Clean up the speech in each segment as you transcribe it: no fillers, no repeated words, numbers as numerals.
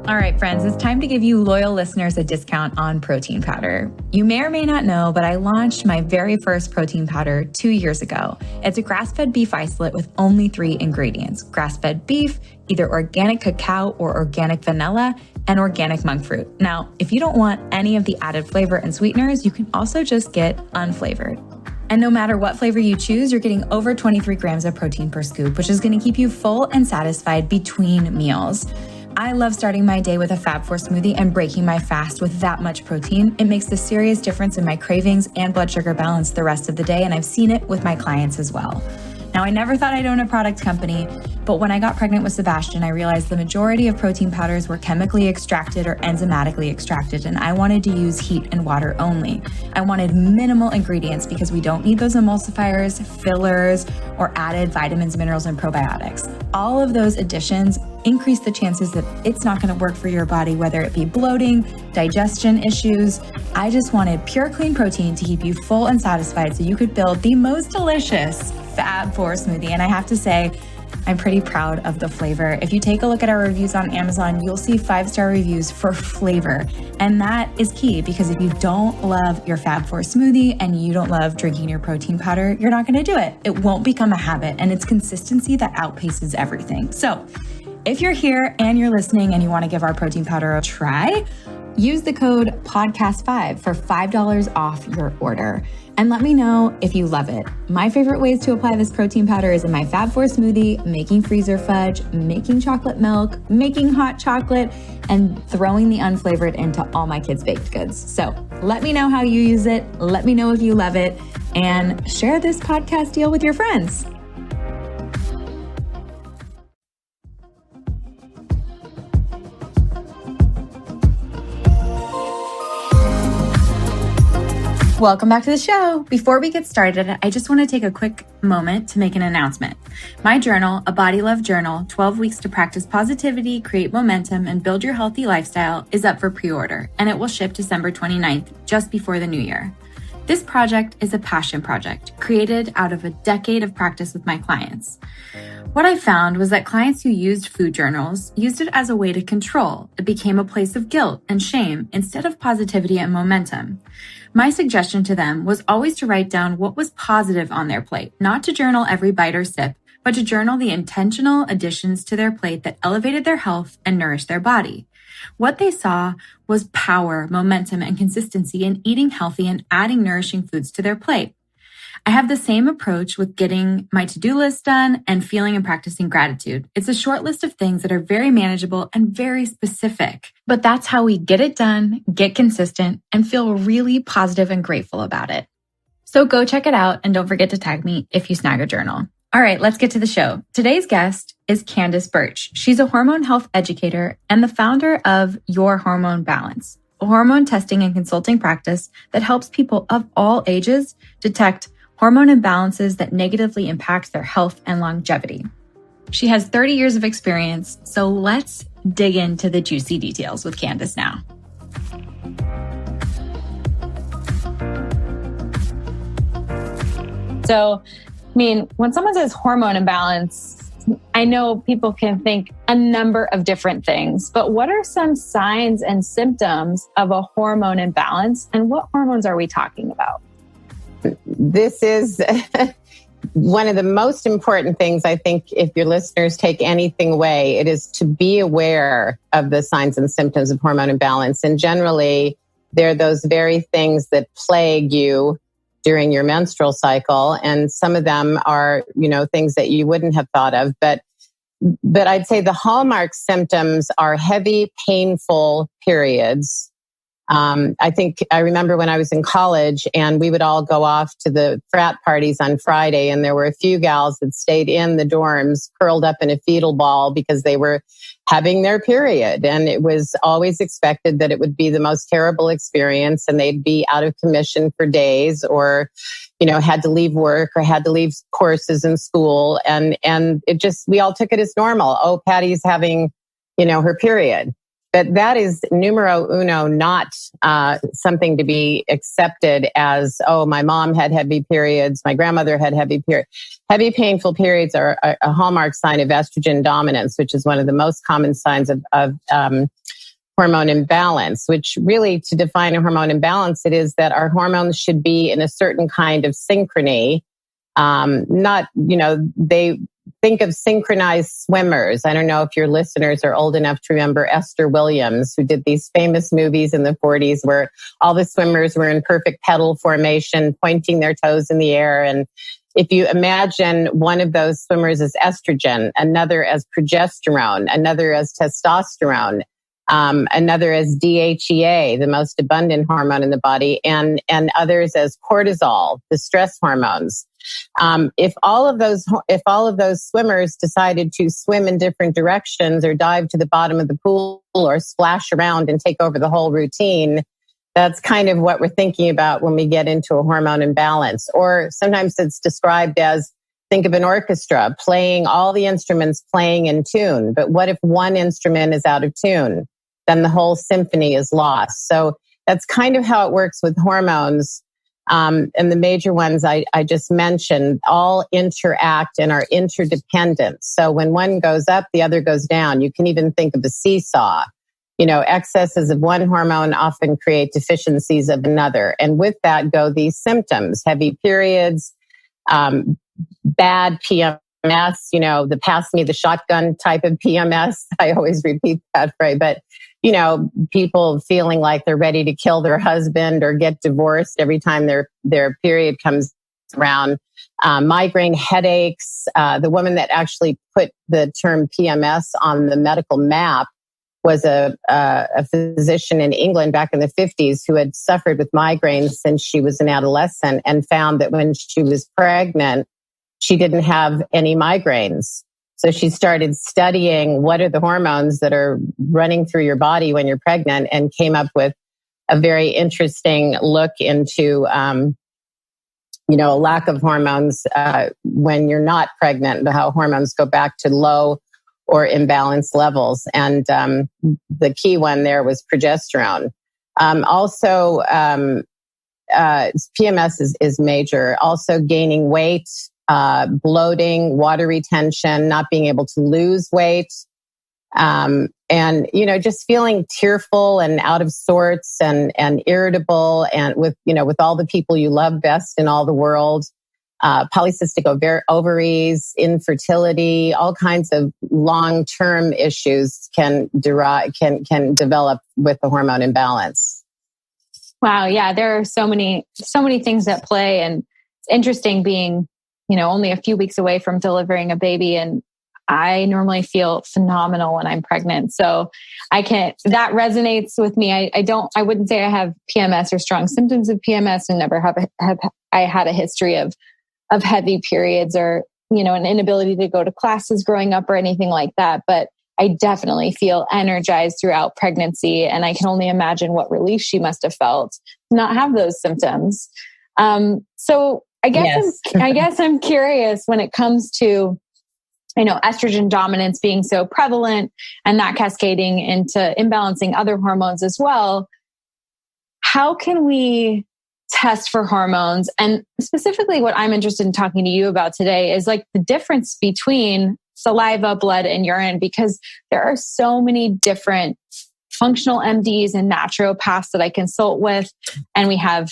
All right, friends, it's time to give you loyal listeners a discount on protein powder. You may or may not know, but I launched my very first protein powder 2 years ago. It's a grass-fed beef isolate with only 3 ingredients: grass-fed beef, either organic cacao or organic vanilla, and organic monk fruit. Now, if you don't want any of the added flavor and sweeteners, you can also just get unflavored. And no matter what flavor you choose, you're getting over 23 grams of protein per scoop, which is going to keep you full and satisfied between meals. I love starting my day with a Fab4 smoothie and breaking my fast with that much protein. It makes a serious difference in my cravings and blood sugar balance the rest of the day, and I've seen it with my clients as well. Now, I never thought I'd own a product company, but when I got pregnant with Sebastian, I realized the majority of protein powders were chemically extracted or enzymatically extracted, and I wanted to use heat and water only. I wanted minimal ingredients because we don't need those emulsifiers, fillers, or added vitamins, minerals, and probiotics. All of those additions increase the chances that it's not going to work for your body, whether it be bloating, digestion issues. I just wanted pure, clean protein to keep you full and satisfied so you could build the most delicious Fab4 smoothie. And I have to say, I'm pretty proud of the flavor. If you take a look at our reviews on Amazon, you'll see 5-star reviews for flavor. And that is key, because if you don't love your Fab4 smoothie and you don't love drinking your protein powder, you're not going to do it. It won't become a habit, and it's consistency that outpaces everything. So if you're here and you're listening and you want to give our protein powder a try, use the code PODCAST5 for $5 off your order. And let me know if you love it. My favorite ways to apply this protein powder is in my Fab4 smoothie, making freezer fudge, making chocolate milk, making hot chocolate, and throwing the unflavored into all my kids' baked goods. So let me know how you use it. Let me know if you love it, and share this podcast deal with your friends. Welcome back to the show. Before we get started, I just want to take a quick moment to make an announcement. My journal, A Body Love Journal, 12 Weeks to Practice Positivity, Create Momentum, and Build Your Healthy Lifestyle, is up for pre-order, and it will ship December 29th, just before the new year. This project is a passion project created out of a decade of practice with my clients. What I found was that clients who used food journals used it as a way to control. It became a place of guilt and shame instead of positivity and momentum. My suggestion to them was always to write down what was positive on their plate, not to journal every bite or sip, but to journal the intentional additions to their plate that elevated their health and nourished their body. What they saw was power, momentum, and consistency in eating healthy and adding nourishing foods to their plate. I have the same approach with getting my to-do list done and feeling and practicing gratitude. It's a short list of things that are very manageable and very specific, but that's how we get it done, get consistent, and feel really positive and grateful about it. So go check it out, and don't forget to tag me if you snag a journal. All right, let's get to the show. Today's guest is Candace Burch. She's a hormone health educator and the founder of Your Hormone Balance, a hormone testing and consulting practice that helps people of all ages detect hormone imbalances that negatively impact their health and longevity. She has 30 years of experience, so let's dig into the juicy details with Candace now. So, when someone says hormone imbalance, I know people can think a number of different things, but what are some signs and symptoms of a hormone imbalance, and what hormones are we talking about? This is one of the most important things, I think, if your listeners take anything away, it is to be aware of the signs and symptoms of hormone imbalance. And generally, they're those very things that plague you during your menstrual cycle. And some of them are, things that you wouldn't have thought of. But I'd say the hallmark symptoms are heavy, painful periods. I remember when I was in college and we would all go off to the frat parties on Friday, and there were a few gals that stayed in the dorms curled up in a fetal ball because they were having their period. And it was always expected that it would be the most terrible experience, and they'd be out of commission for days, or, had to leave work or had to leave courses in school. And it just, we all took it as normal. Oh, Patty's having, her period. But that is numero uno, not something to be accepted as, oh, my mom had heavy periods, my grandmother had heavy periods. Heavy painful periods are a hallmark sign of estrogen dominance, which is one of the most common signs of hormone imbalance, which really, to define a hormone imbalance, it is that our hormones should be in a certain kind of synchrony. They think of synchronized swimmers. I don't know if your listeners are old enough to remember Esther Williams, who did these famous movies in the 40s where all the swimmers were in perfect pedal formation, pointing their toes in the air. And if you imagine one of those swimmers as estrogen, another as progesterone, another as testosterone, another as DHEA, the most abundant hormone in the body, and others as cortisol, the stress hormones. If all of those swimmers decided to swim in different directions or dive to the bottom of the pool or splash around and take over the whole routine, that's kind of what we're thinking about when we get into a hormone imbalance. Or sometimes it's described as, think of an orchestra playing all the instruments playing in tune. But what if one instrument is out of tune? Then the whole symphony is lost. So that's kind of how it works with hormones. And the major ones I just mentioned all interact and are interdependent. So when one goes up, the other goes down. You can even think of a seesaw. Excesses of one hormone often create deficiencies of another. And with that go these symptoms: heavy periods, bad PMS, the pass me the shotgun type of PMS. I always repeat that phrase, but people feeling like they're ready to kill their husband or get divorced every time their period comes around. Migraine headaches. The woman that actually put the term PMS on the medical map was a physician in England back in the 50s who had suffered with migraines since she was an adolescent and found that when she was pregnant, she didn't have any migraines. So she started studying what are the hormones that are running through your body when you're pregnant, and came up with a very interesting look into, a lack of hormones when you're not pregnant, how hormones go back to low or imbalanced levels. And the key one there was progesterone. Also, PMS is major. Also gaining weight, bloating, water retention, not being able to lose weight, and just feeling tearful and out of sorts and irritable, and with all the people you love best in all the world. Polycystic ovaries, infertility, all kinds of long-term issues can develop with the hormone imbalance. Wow, yeah, there are so many things at play, and it's interesting being only a few weeks away from delivering a baby, and I normally feel phenomenal when I'm pregnant. So that resonates with me. I wouldn't say I have PMS or strong symptoms of PMS, and never have I had a history of heavy periods or, an inability to go to classes growing up or anything like that. But I definitely feel energized throughout pregnancy, and I can only imagine what relief she must have felt to not have those symptoms. So I guess I'm curious when it comes to, estrogen dominance being so prevalent and that cascading into imbalancing other hormones as well. How can we test for hormones? And specifically what I'm interested in talking to you about today is like the difference between saliva, blood, and urine, because there are so many different functional MDs and naturopaths that I consult with. And we have,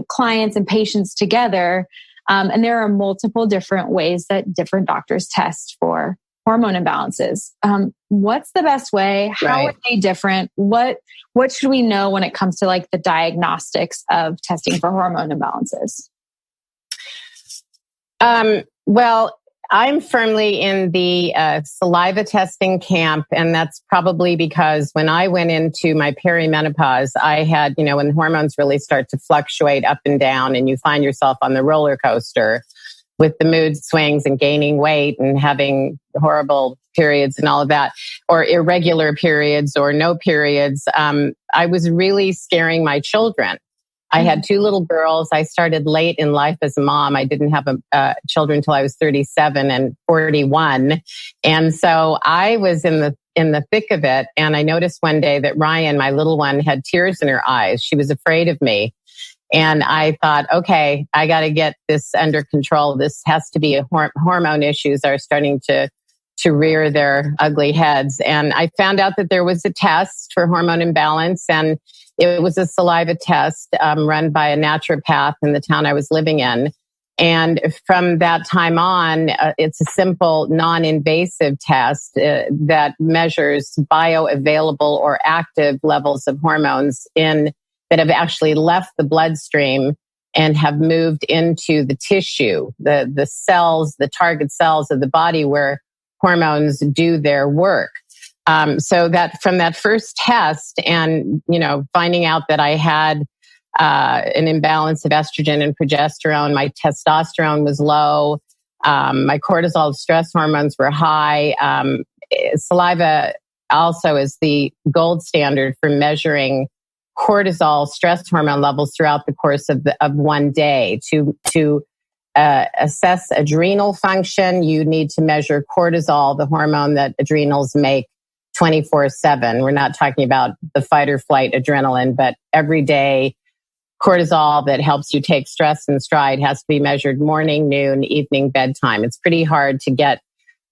clients and patients together. And there are multiple different ways that different doctors test for hormone imbalances. What's the best way? How are they different? What should we know when it comes to like the diagnostics of testing for hormone imbalances? Well, I'm firmly in the saliva testing camp, and that's probably because when I went into my perimenopause, I had, when hormones really start to fluctuate up and down, and you find yourself on the roller coaster with the mood swings and gaining weight and having horrible periods and all of that, or irregular periods or no periods, I was really scaring my children. I had two little girls. I started late in life as a mom. I didn't have children until I was 37 and 41. And so I was in the thick of it. And I noticed one day that Ryan, my little one, had tears in her eyes. She was afraid of me. And I thought, okay, I got to get this under control. This has to be hormone issues are starting to rear their ugly heads. And I found out that there was a test for hormone imbalance, and it was a saliva test run by a naturopath in the town I was living in. And from that time on, it's a simple, non-invasive test that measures bioavailable or active levels of hormones that have actually left the bloodstream and have moved into the tissue, the cells, the target cells of the body where hormones do their work. So that from that first test and, finding out that I had an imbalance of estrogen and progesterone, my testosterone was low, my cortisol stress hormones were high. Saliva also is the gold standard for measuring cortisol stress hormone levels throughout the course of one day. To assess adrenal function, you need to measure cortisol, the hormone that adrenals make 24/7. We're not talking about the fight or flight adrenaline, but everyday cortisol that helps you take stress in stride has to be measured morning, noon, evening, bedtime. It's pretty hard to get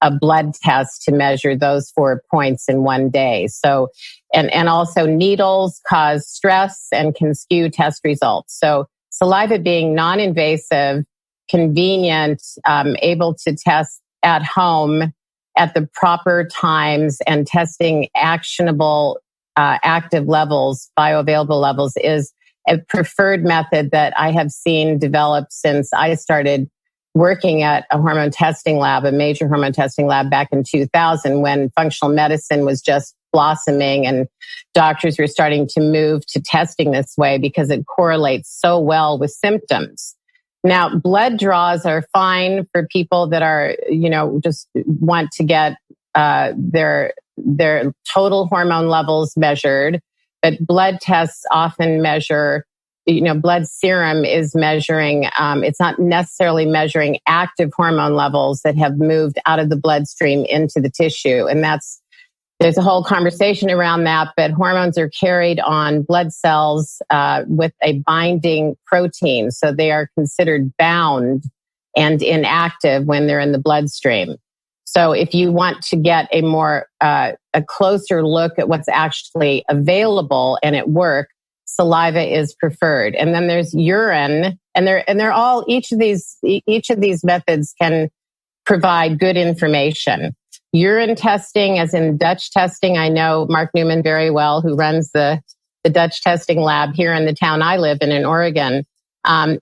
a blood test to measure those 4 points in one day. So, and also needles cause stress and can skew test results. So saliva being non-invasive, convenient, able to test at home at the proper times and testing actionable, active levels, bioavailable levels is a preferred method that I have seen develop since I started working at a hormone testing lab, a major hormone testing lab back in 2000 when functional medicine was just blossoming and doctors were starting to move to testing this way because it correlates so well with symptoms. Now, blood draws are fine for people that are, just want to get their total hormone levels measured, but blood tests often measure blood serum is measuring, it's not necessarily measuring active hormone levels that have moved out of the bloodstream into the tissue. And there's a whole conversation around that, but hormones are carried on blood cells with a binding protein. So they are considered bound and inactive when they're in the bloodstream. So if you want to get a closer look at what's actually available and at work, saliva is preferred. And then there's urine, and they're all, each of these methods can provide good information. Urine testing, as in Dutch testing, I know Mark Newman very well, who runs the Dutch testing lab here in the town I live in Oregon.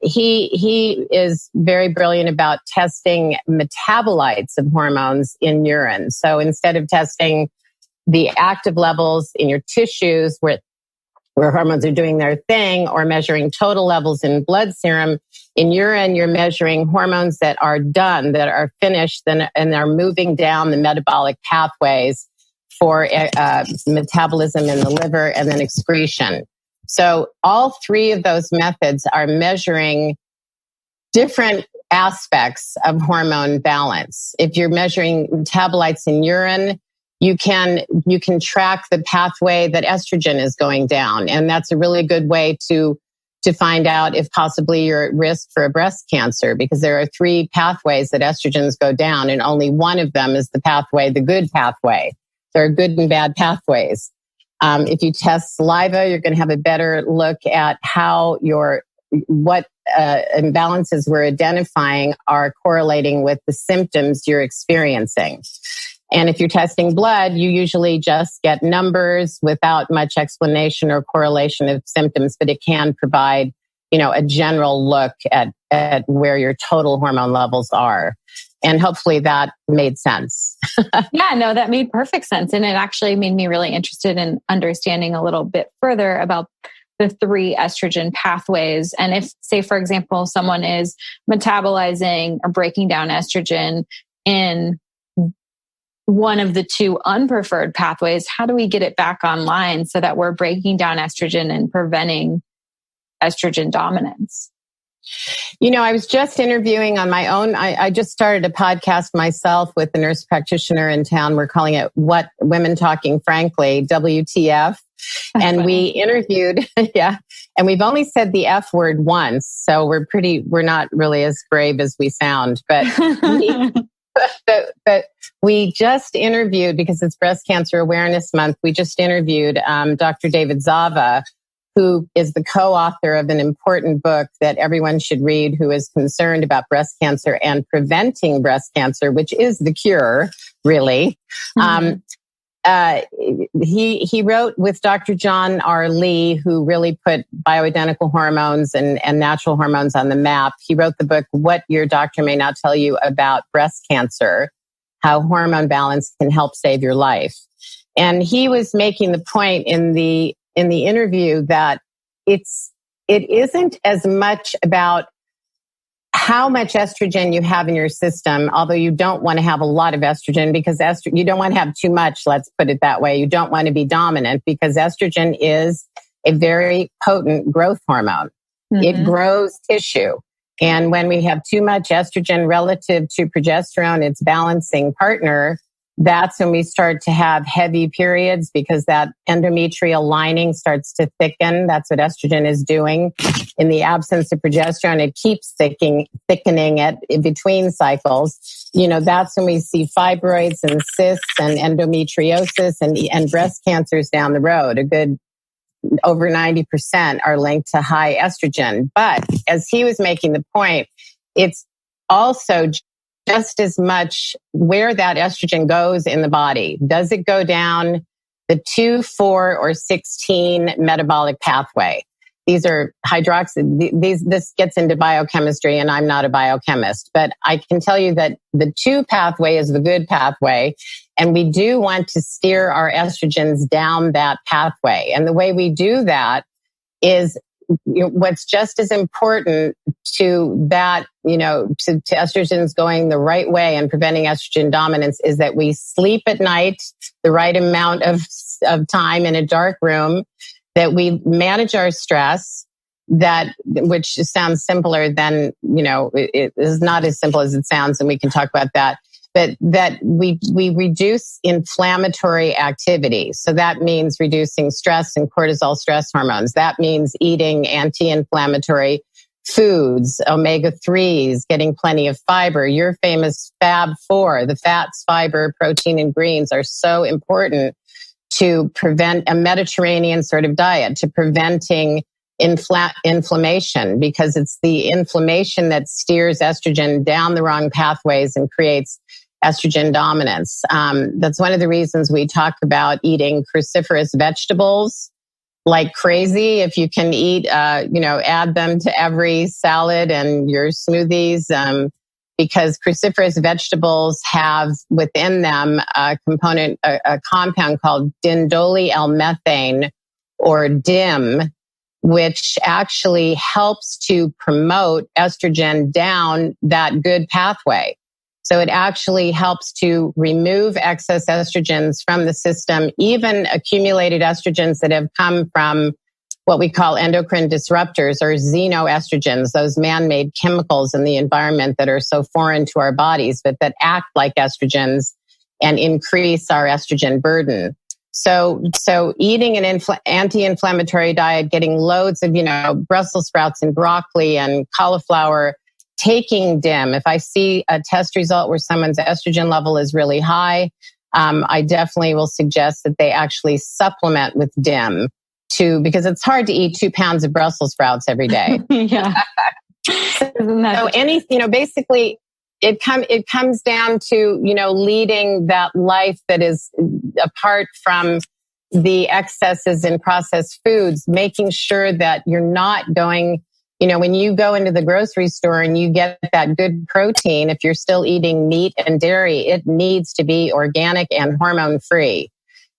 He is very brilliant about testing metabolites of hormones in urine. So instead of testing the active levels in your tissues where hormones are doing their thing, or measuring total levels in blood serum, in urine, you're measuring hormones that are done, that are finished, and are moving down the metabolic pathways for metabolism in the liver and then excretion. So all three of those methods are measuring different aspects of hormone balance. If you're measuring metabolites in urine, you can track the pathway that estrogen is going down. And that's a really good way to find out if possibly you're at risk for a breast cancer, because there are three pathways that estrogens go down, and only one of them is the good pathway. There are good and bad pathways. If you test saliva, you're going to have a better look at how what imbalances we're identifying are correlating with the symptoms you're experiencing. And if you're testing blood, you usually just get numbers without much explanation or correlation of symptoms, but it can provide, a general look at where your total hormone levels are. And hopefully that made sense. Yeah, no, that made perfect sense. And it actually made me really interested in understanding a little bit further about the three estrogen pathways. And if, say, for example, someone is metabolizing or breaking down estrogen in one of the two unpreferred pathways, how do we get it back online so that we're breaking down estrogen and preventing estrogen dominance? You know, I was just interviewing on my own. I just started a podcast myself with a nurse practitioner in town. We're calling it What Women Talking Frankly, WTF. And we interviewed, and we've only said the F word once. So we're not really as brave as we sound, but we just interviewed, because it's Breast Cancer Awareness Month, we just interviewed Dr. David Zava, who is the co-author of an important book that everyone should read who is concerned about breast cancer and preventing breast cancer, which is the cure, really. Mm-hmm. He wrote with Dr. John R. Lee, who really put bioidentical hormones and natural hormones on the map. He wrote the book, What Your Doctor May Not Tell You About Breast Cancer, How Hormone Balance Can Help Save Your Life. And he was making the point in the interview that it isn't as much about how much estrogen you have in your system, although you don't want to have a lot of estrogen, because you don't want to have too much, let's put it that way. You don't want to be dominant, because estrogen is a very potent growth hormone. Mm-hmm. It grows tissue. And when we have too much estrogen relative to progesterone, its balancing partner, that's when we start to have heavy periods, because that endometrial lining starts to thicken. That's what estrogen is doing. In the absence of progesterone, it keeps thickening it in between cycles. You know, that's when we see fibroids and cysts and endometriosis and breast cancers down the road. A good over 90% are linked to high estrogen. But as he was making the point, it's also just as much where that estrogen goes in the body. Does it go down the 2, 4, or 16 metabolic pathway? These are this gets into biochemistry, and I'm not a biochemist, but I can tell you that the 2 pathway is the good pathway, and we do want to steer our estrogens down that pathway. And the way we do that is what's just as important to that, to estrogens going the right way and preventing estrogen dominance, is that we sleep at night the right amount of time in a dark room, that we manage our stress, which sounds simpler than, it is not as simple as it sounds, and we can talk about that. But that we reduce inflammatory activity. So that means reducing stress and cortisol stress hormones. That means eating anti-inflammatory foods, omega-3s, getting plenty of fiber. Your famous Fab4, the fats, fiber, protein, and greens are so important to prevent a Mediterranean sort of diet, to preventing inflammation, because it's the inflammation that steers estrogen down the wrong pathways and creates estrogen dominance. That's one of the reasons we talk about eating cruciferous vegetables like crazy. If you can eat, add them to every salad and your smoothies, because cruciferous vegetables have within them a compound called dindolylmethane, or DIM, which actually helps to promote estrogen down that good pathway. So it actually helps to remove excess estrogens from the system, even accumulated estrogens that have come from what we call endocrine disruptors, or xenoestrogens, those man-made chemicals in the environment that are so foreign to our bodies, but that act like estrogens and increase our estrogen burden. So eating an anti-inflammatory diet, getting loads of, Brussels sprouts and broccoli and cauliflower, taking DIM. If I see a test result where someone's estrogen level is really high, I definitely will suggest that they actually supplement with DIM because it's hard to eat 2 pounds of Brussels sprouts every day. Yeah. Basically it comes down to, leading that life that is apart from the excesses in processed foods, making sure that you're not going, when you go into the grocery store and you get that good protein, if you're still eating meat and dairy, it needs to be organic and hormone free.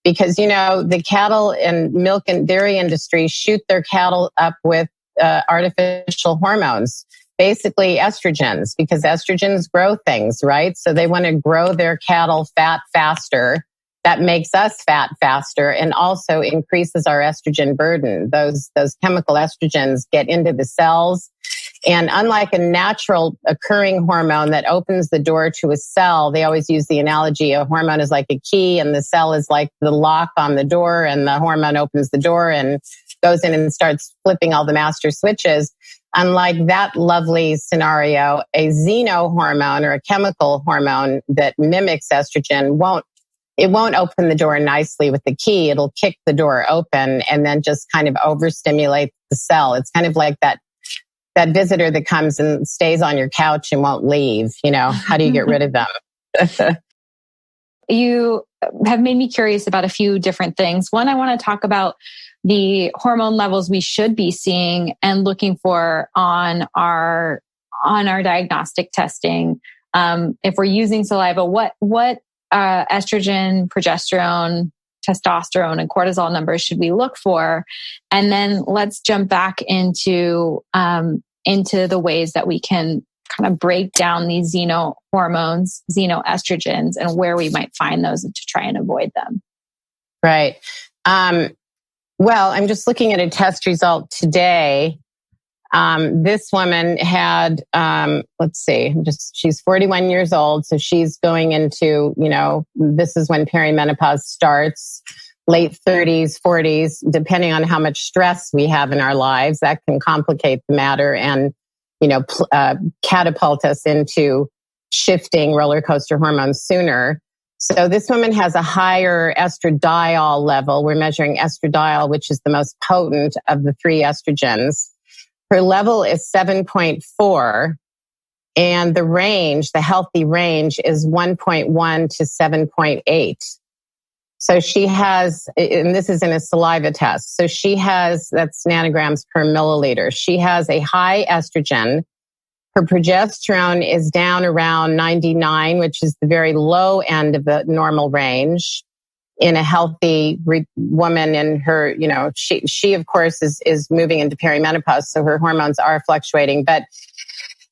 Because, the cattle and milk and dairy industry shoot their cattle up with artificial hormones, basically estrogens, because estrogens grow things, right? So they want to grow their cattle fat faster. that makes us fat faster and also increases our estrogen burden. Those chemical estrogens get into the cells. And unlike a natural occurring hormone that opens the door to a cell, they always use the analogy a hormone is like a key and the cell is like the lock on the door, and the hormone opens the door and goes in and starts flipping all the master switches. Unlike that lovely scenario, a xenohormone or a chemical hormone that mimics estrogen won't open the door nicely with the key. It'll kick the door open and then just kind of overstimulate the cell. It's kind of like that visitor that comes and stays on your couch and won't leave. How do you get rid of them? You have made me curious about a few different things. One, I want to talk about the hormone levels we should be seeing and looking for on our diagnostic testing. If we're using saliva, what estrogen, progesterone, testosterone, and cortisol numbers should we look for? And then let's jump back into the ways that we can kind of break down these xenohormones, xenoestrogens, and where we might find those to try and avoid them. Right. Well, I'm just looking at a test result today. This woman had, she's 41 years old. So she's going into, this is when perimenopause starts, late 30s, 40s, depending on how much stress we have in our lives. That can complicate the matter and, catapult us into shifting roller coaster hormones sooner. So this woman has a higher estradiol level. We're measuring estradiol, which is the most potent of the three estrogens. Her level is 7.4, and the healthy range is 1.1 to 7.8. So she has, and this is in a saliva test. So she has, that's nanograms per milliliter. She has a high estrogen. Her progesterone is down around 99, which is the very low end of the normal range in a healthy woman. And her, she of course is moving into perimenopause. So her hormones are fluctuating. But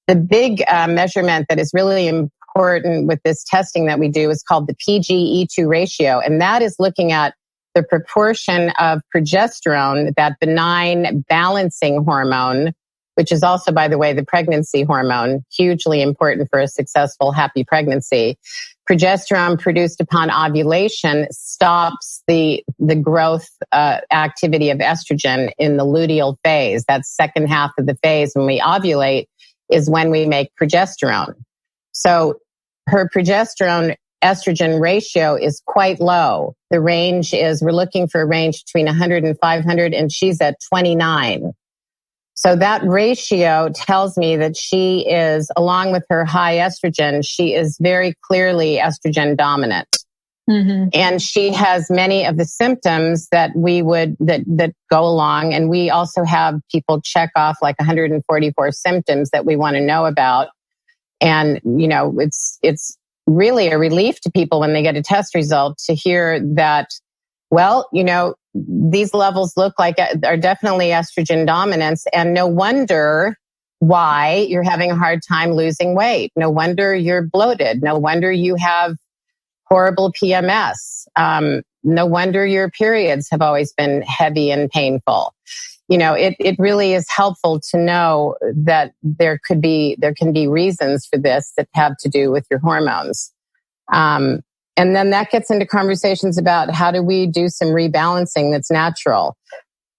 the big measurement that is really important with this testing that we do is called the PGE2 ratio. And that is looking at the proportion of progesterone, that benign balancing hormone, which is also, by the way, the pregnancy hormone, hugely important for a successful, happy pregnancy. Progesterone produced upon ovulation stops the growth activity of estrogen in the luteal phase. That second half of the phase when we ovulate is when we make progesterone. So her progesterone estrogen ratio is quite low. The range is, we're looking for a range between 100 and 500, and she's at 29. So that ratio tells me that she is, along with her high estrogen, she is very clearly estrogen dominant. Mm-hmm. And she has many of the symptoms that that go along. And we also have people check off like 144 symptoms that we want to know about. And, it's really a relief to people when they get a test result to hear that, well, these levels look like are definitely estrogen dominance, and no wonder why you're having a hard time losing weight. No wonder you're bloated. No wonder you have horrible PMS. No wonder your periods have always been heavy and painful. It really is helpful to know that there can be reasons for this that have to do with your hormones. And then that gets into conversations about how do we do some rebalancing that's natural.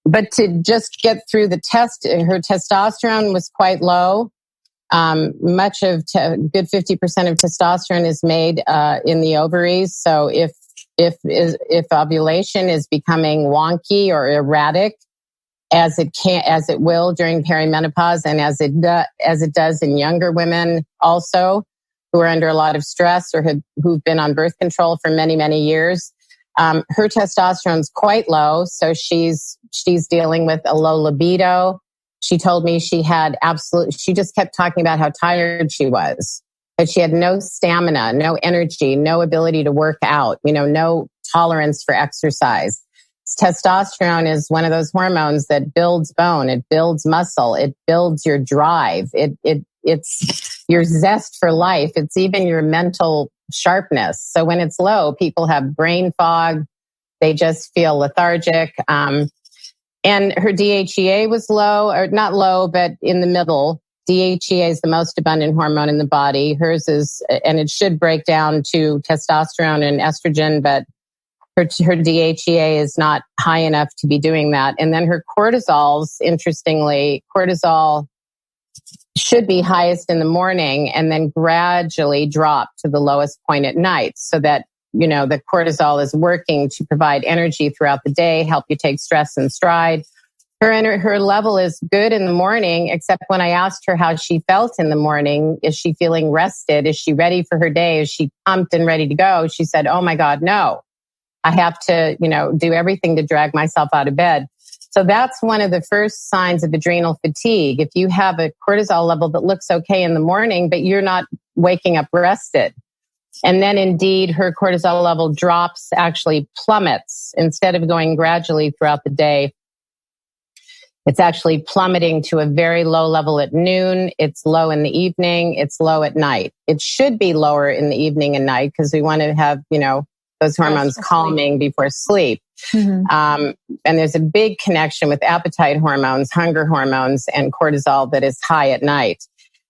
But to just get through the test, her testosterone was quite low. Good 50% of testosterone is made in the ovaries. So if ovulation is becoming wonky or erratic, as it will during perimenopause, and as it does in younger women also, who are under a lot of stress or who've been on birth control for many, many years. Her testosterone's quite low, so she's dealing with a low libido. She told me she just kept talking about how tired she was, but she had no stamina, no energy, no ability to work out, no tolerance for exercise. Testosterone is one of those hormones that builds bone, it builds muscle, it builds your drive, it's your zest for life. It's even your mental sharpness. So when it's low, people have brain fog. They just feel lethargic. And her DHEA was low, or not low, but in the middle. DHEA is the most abundant hormone in the body. Hers is, and it should break down to testosterone and estrogen, but her DHEA is not high enough to be doing that. And then her cortisols, interestingly, cortisol should be highest in the morning and then gradually drop to the lowest point at night, so that, the cortisol is working to provide energy throughout the day, help you take stress in stride. Her level is good in the morning, except when I asked her how she felt in the morning, is she feeling rested? Is she ready for her day? Is she pumped and ready to go? She said, oh my God, no. I have to, do everything to drag myself out of bed. So that's one of the first signs of adrenal fatigue. If you have a cortisol level that looks okay in the morning, but you're not waking up rested. And then indeed, her cortisol level drops, actually plummets. Instead of going gradually throughout the day, it's actually plummeting to a very low level at noon. It's low in the evening. It's low at night. It should be lower in the evening and night because we want to have, those hormones calming before sleep. Mm-hmm. And there's a big connection with appetite hormones, hunger hormones, and cortisol that is high at night.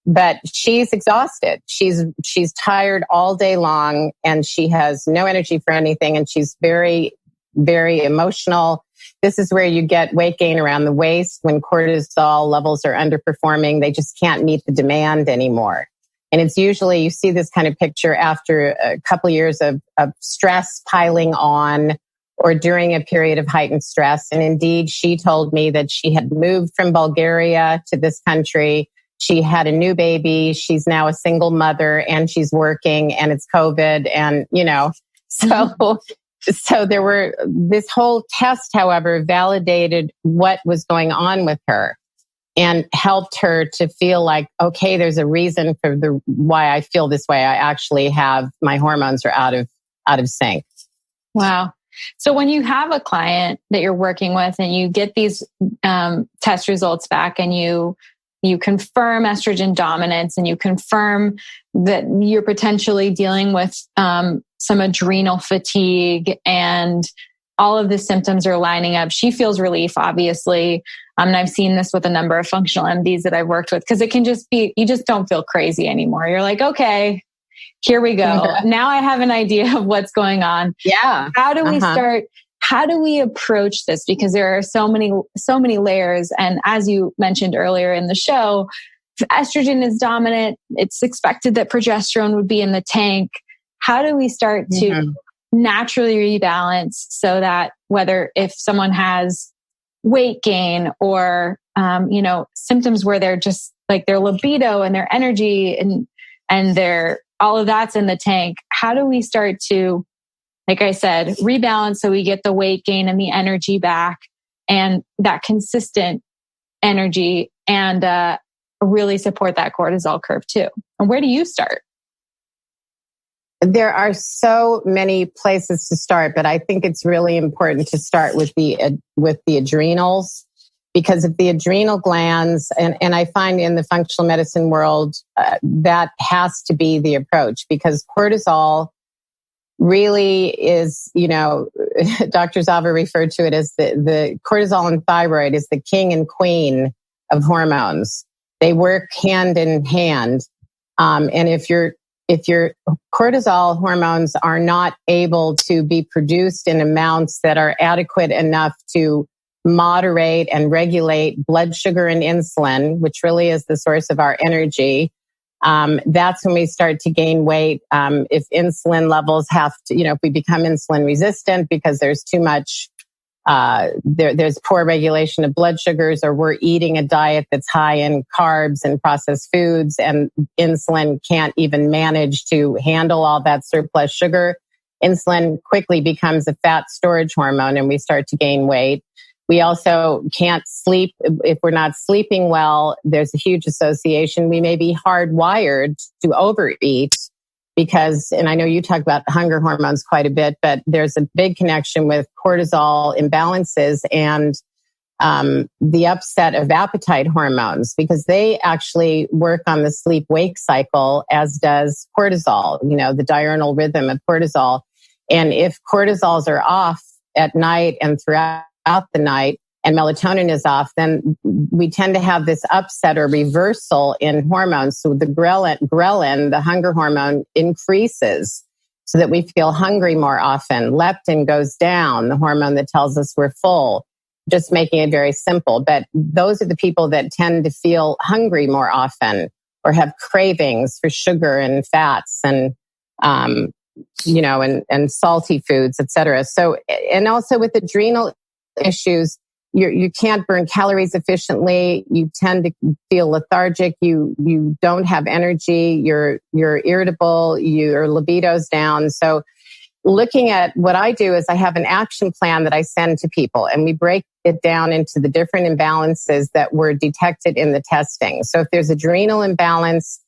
But she's exhausted. She's tired all day long, and she has no energy for anything. And she's very, very emotional. This is where you get weight gain around the waist when cortisol levels are underperforming. They just can't meet the demand anymore. And it's usually, you see this kind of picture after a couple years of stress piling on or during a period of heightened stress. And indeed, she told me that she had moved from Bulgaria to this country. She had a new baby. She's now a single mother and she's working, and it's COVID. And, so there were, this whole test, however, validated what was going on with her and helped her to feel like, okay, there's a reason for why I feel this way. I actually have, my hormones are out of sync. Wow. So when you have a client that you're working with and you get these test results back and you confirm estrogen dominance and you confirm that you're potentially dealing with some adrenal fatigue and all of the symptoms are lining up, she feels relief, obviously. And I've seen this with a number of functional MDs that I've worked with, because it can just be, you just don't feel crazy anymore. You're like, okay, here we go. Now I have an idea of what's going on. Yeah. How do we start? How do we approach this? Because there are so many layers. And as you mentioned earlier in the show, if estrogen is dominant, it's expected that progesterone would be in the tank. How do we start to naturally rebalance so that if someone has weight gain or, symptoms where they're just like their libido and their energy and their, all of that's in the tank, how do we start to, like I said, rebalance so we get the weight gain and the energy back and that consistent energy and really support that cortisol curve too? And where do you start? There are so many places to start, but I think it's really important to start with the adrenals, because of the adrenal glands. And I find in the functional medicine world, that has to be the approach, because cortisol really is, Dr. Zava referred to it as the cortisol and thyroid is the king and queen of hormones. They work hand in hand. And if your cortisol hormones are not able to be produced in amounts that are adequate enough to moderate and regulate blood sugar and insulin, which really is the source of our energy, that's when we start to gain weight. If insulin levels have to, if we become insulin resistant because there's too much, there's poor regulation of blood sugars, or we're eating a diet that's high in carbs and processed foods, and insulin can't even manage to handle all that surplus sugar, insulin quickly becomes a fat storage hormone and we start to gain weight. We also can't sleep. If we're not sleeping well, there's a huge association. We may be hardwired to overeat because, and I know you talk about hunger hormones quite a bit, but there's a big connection with cortisol imbalances and the upset of appetite hormones, because they actually work on the sleep-wake cycle, as does cortisol, the diurnal rhythm of cortisol. And if cortisols are off at night and throughout the night, and melatonin is off, then we tend to have this upset or reversal in hormones. So the ghrelin, the hunger hormone, increases so that we feel hungry more often. Leptin goes down, the hormone that tells us we're full, just making it very simple. But those are the people that tend to feel hungry more often or have cravings for sugar and fats and, and salty foods, et cetera. So, and also with adrenal issues, you can't burn calories efficiently. You tend to feel lethargic. You don't have energy. You're irritable. Your libido's down. So looking at what I do is I have an action plan that I send to people, and we break it down into the different imbalances that were detected in the testing. So if there's adrenal imbalance,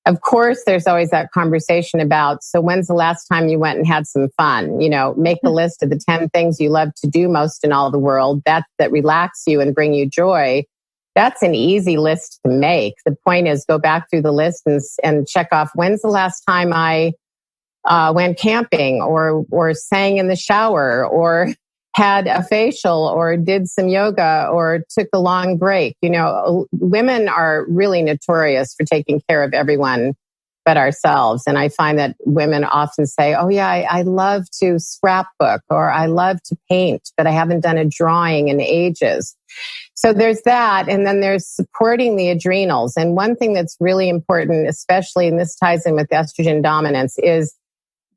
of course, there's always that conversation about, so when's the last time you went and had some fun? Make a list of the 10 things you love to do most in all the world that relax you and bring you joy. That's an easy list to make. The point is, go back through the list and check off, when's the last time I went camping or sang in the shower or had a facial or did some yoga or took a long break. Women are really notorious for taking care of everyone but ourselves. And I find that women often say, oh yeah, I love to scrapbook, or I love to paint, but I haven't done a drawing in ages. So there's that. And then there's supporting the adrenals. And one thing that's really important, especially, and this ties in with estrogen dominance, is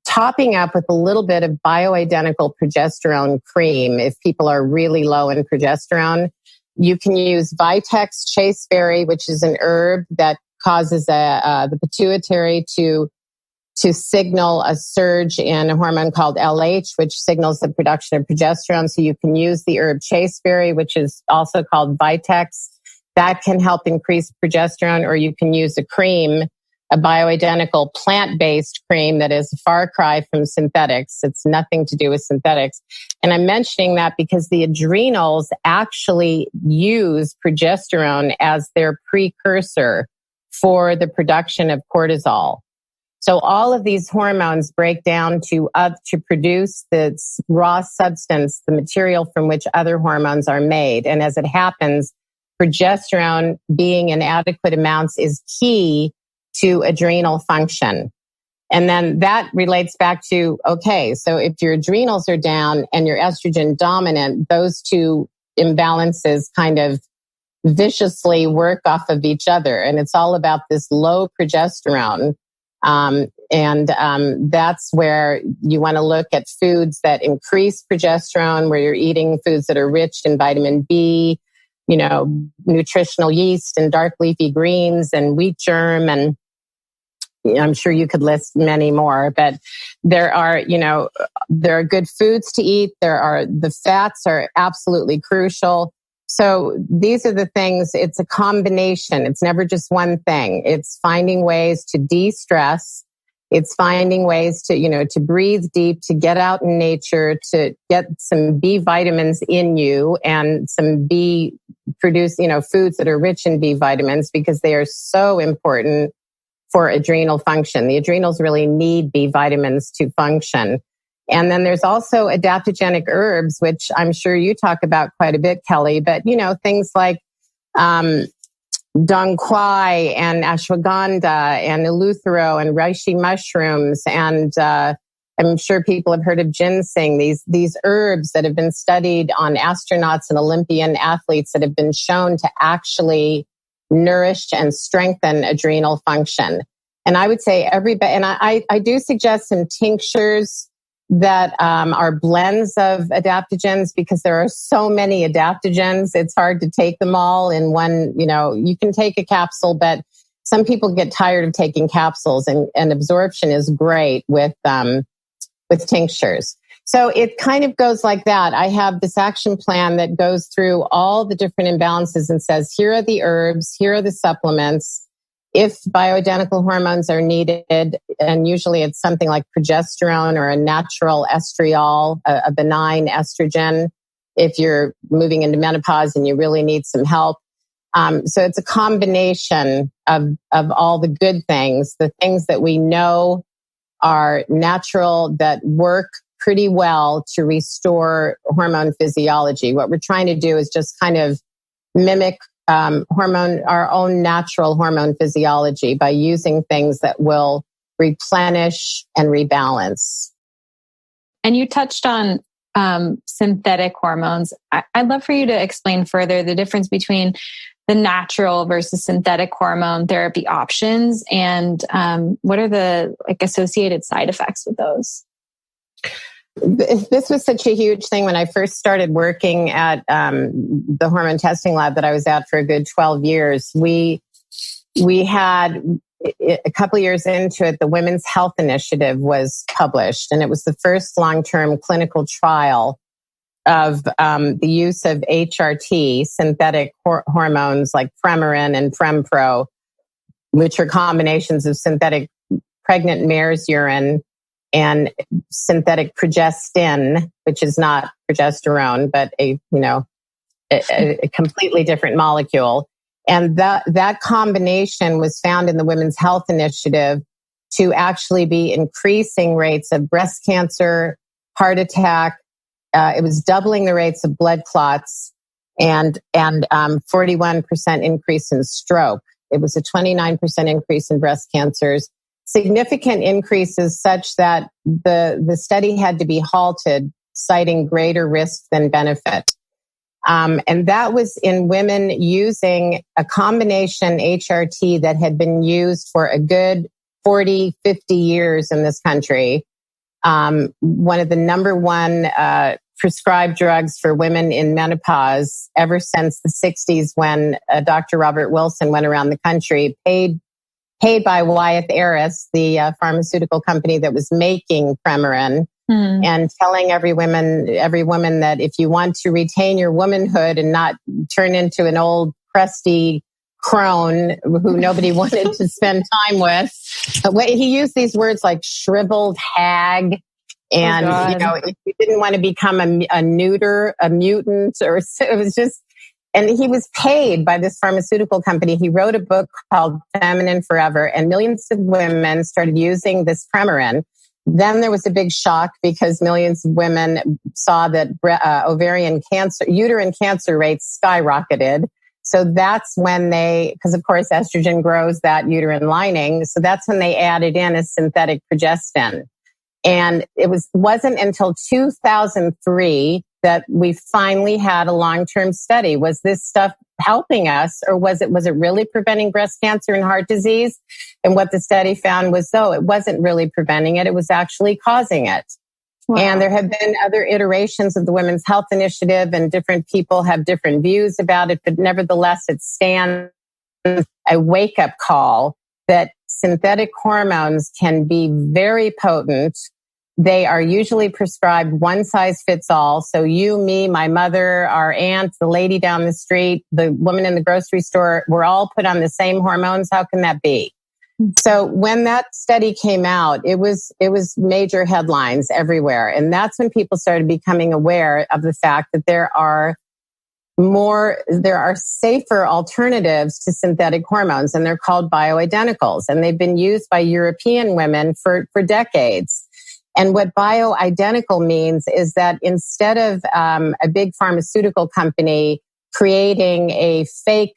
topping up with a little bit of bioidentical progesterone cream. If people are really low in progesterone, you can use Vitex chasteberry, which is an herb that causes the pituitary to signal a surge in a hormone called LH, which signals the production of progesterone. So you can use the herb chasteberry, which is also called Vitex. That can help increase progesterone, or you can use a cream, a bioidentical plant-based cream that is a far cry from synthetics. It's nothing to do with synthetics. And I'm mentioning that because the adrenals actually use progesterone as their precursor for the production of cortisol. So all of these hormones break down to produce the raw substance, the material from which other hormones are made. And as it happens, progesterone being in adequate amounts is key to adrenal function. And then that relates back to, okay, so if your adrenals are down and you're estrogen dominant, those two imbalances kind of viciously work off of each other. And it's all about this low progesterone. That's where you want to look at foods that increase progesterone, where you're eating foods that are rich in vitamin B, nutritional yeast and dark leafy greens and wheat germ, and I'm sure you could list many more, but there are good foods to eat. The fats are absolutely crucial. So these are the things. It's a combination. It's never just one thing. It's finding ways to de-stress. It's finding ways to breathe deep, to get out in nature, to get some B vitamins in you and some foods that are rich in B vitamins, because they are so important for adrenal function. The adrenals really need B vitamins to function. And then there's also adaptogenic herbs, which I'm sure you talk about quite a bit, Kelly, but things like dong quai and ashwagandha and eleuthero and reishi mushrooms. And I'm sure people have heard of ginseng, these herbs that have been studied on astronauts and Olympian athletes that have been shown to actually nourish and strengthen adrenal function. And I would say and I do suggest some tinctures that are blends of adaptogens, because there are so many adaptogens. It's hard to take them all in one. You can take a capsule, but some people get tired of taking capsules, and absorption is great with tinctures. So it kind of goes like that. I have this action plan that goes through all the different imbalances and says, here are the herbs, here are the supplements. If bioidentical hormones are needed, and usually it's something like progesterone or a natural estriol, a benign estrogen, if you're moving into menopause and you really need some help. So it's a combination of all the good things, the things that we know are natural, that work pretty well to restore hormone physiology. What we're trying to do is just kind of mimic our own natural hormone physiology by using things that will replenish and rebalance. And you touched on synthetic hormones. I'd love for you to explain further the difference between the natural versus synthetic hormone therapy options, and what are the associated side effects with those? This was such a huge thing when I first started working at the hormone testing lab that I was at for a good 12 years. We had, a couple of years into it, the Women's Health Initiative was published, and it was the first long-term clinical trial of the use of HRT, synthetic hormones like Premarin and Prempro, which are combinations of synthetic pregnant mare's urine and synthetic progestin, which is not progesterone, but a completely different molecule. And that combination was found in the Women's Health Initiative to actually be increasing rates of breast cancer, heart attack. It was doubling the rates of blood clots and 41% increase in stroke. It was a 29% increase in breast cancers. Significant increases such that the study had to be halted, citing greater risk than benefit. And that was in women using a combination HRT that had been used for a good 40, 50 years in this country. One of the number one prescribed drugs for women in menopause ever since the 60s, when Dr. Robert Wilson went around the country, paid by Wyeth Aris, the pharmaceutical company that was making Premarin, and telling every woman that if you want to retain your womanhood and not turn into an old crusty crone who nobody wanted to spend time with, he used these words like shriveled hag. And, if you didn't want to become a neuter, a mutant, or it was just, and he was paid by this pharmaceutical company. He wrote a book called Feminine Forever, and millions of women started using this Premarin. Then there was a big shock because millions of women saw that uterine cancer rates skyrocketed. So that's when because of course estrogen grows that uterine lining. So that's when they added in a synthetic progestin. And it wasn't until 2003 that we finally had a long-term study. Was this stuff helping us, or was it really preventing breast cancer and heart disease? And what the study found was, it wasn't really preventing it. It was actually causing it. Wow. And there have been other iterations of the Women's Health Initiative, and different people have different views about it. But nevertheless, it stands a wake-up call that synthetic hormones can be very potent. They are usually prescribed one size fits all. So you, me, my mother, our aunt, the lady down the street, the woman in the grocery store, we're all put on the same hormones. How can that be? So when that study came out, it was major headlines everywhere. And that's when people started becoming aware of the fact that there are safer alternatives to synthetic hormones, and they're called bioidenticals. And they've been used by European women for decades. And what bioidentical means is that instead of a big pharmaceutical company creating a fake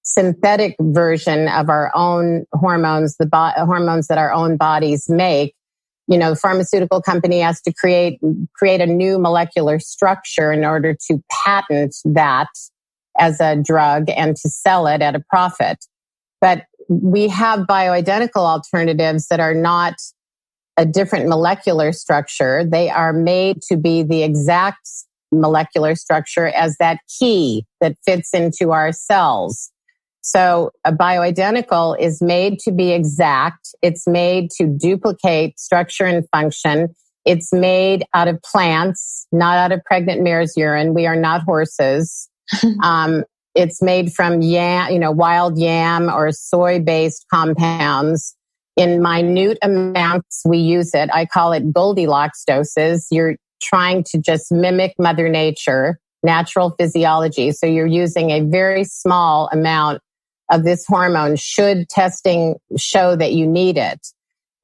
synthetic version of our own hormones, the hormones that our own bodies make, the pharmaceutical company has to create a new molecular structure in order to patent that as a drug and to sell it at a profit. But we have bioidentical alternatives that are not a different molecular structure. They are made to be the exact molecular structure as that key that fits into our cells. So a bioidentical is made to be exact. It's made to duplicate structure and function. It's made out of plants, not out of pregnant mare's urine. We are not horses. It's made from wild yam or soy-based compounds. In minute amounts, we use it. I call it Goldilocks doses. You're trying to just mimic Mother Nature, natural physiology. So you're using a very small amount of this hormone should testing show that you need it.